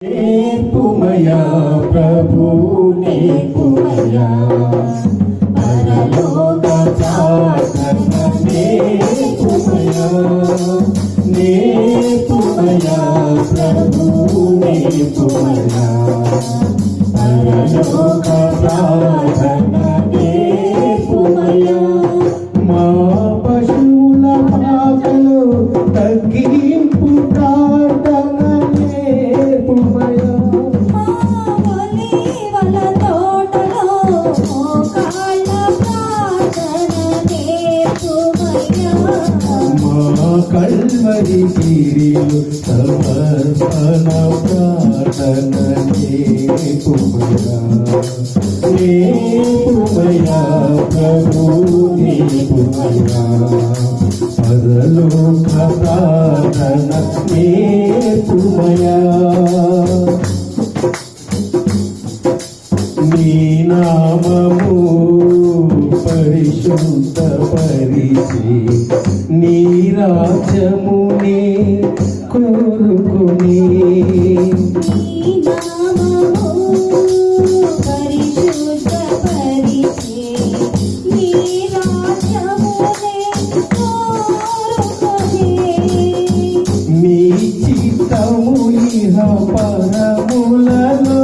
నేర్పుమయా ప్రభు నేర్పుమయా పరలోక ప్రార్థన నేర్పుమయా నేర్పుమయా ప్రభు నేర్పుమయా పరలోక ప్రార్థన నేర్పుమయా మా పశువుల పాకలో తగ్గింపు ప్రార్థన కల్వరి గిరిలో సమర్పణ ప్రార్థన నేర్పుమయా నేర్పుమయా ప్రభు నేర్పుమయా పరలోక ప్రార్థన నేర్పుమయా నీ నామము పరిశుద్ధ పరిచి నీ రాజ్యమునే కోరుకుని నీ చిత్తము ఇహ పరములలో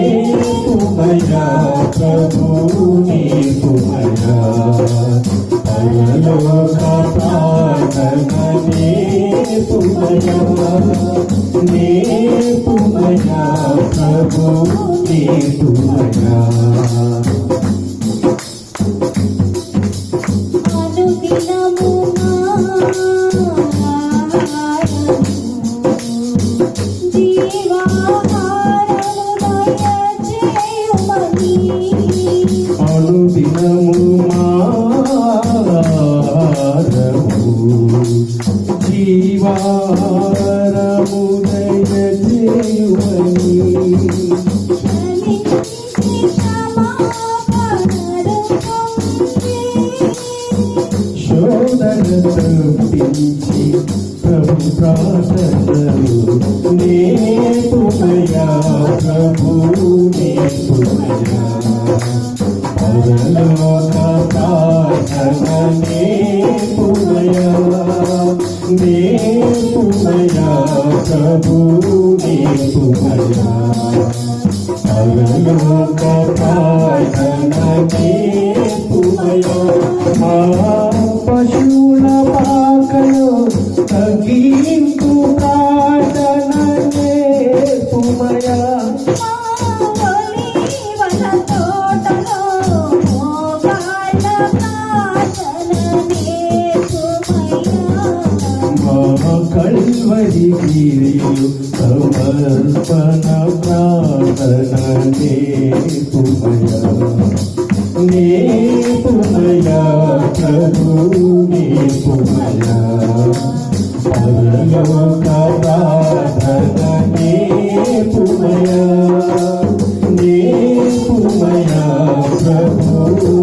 నేర్పుమయా ప్రభు నేర్పుమయా పరలోక ప్రార్థన నేర్పుమయా నేర్పుమయా ప్రభు నేర్పుమయా అనుదినము మారము జీవారము దయచేయుమని శోధన తప్పించి ప్రభు ప్రార్థనలు నేర్పుమయా ప్రభు నేర్పుమయా పరలోక ప్రార్థన నేర్పుమయా నేర్పుమయా ప్రభు నేర్పుమయా పరలోక ప్రార్థన నేర్పుమయా మా పశువుల పాకలో తగ్గింపు ప్రార్థన నేర్పుమయా కల్వరి గిరిలో సమర్పణ ప్రార్థన నేర్పుమయా నేర్పుమయా ప్రభు నేర్పుమయా పరలోక ప్రార్థన నేర్పుమయా నేర్పుమయా ప్రభు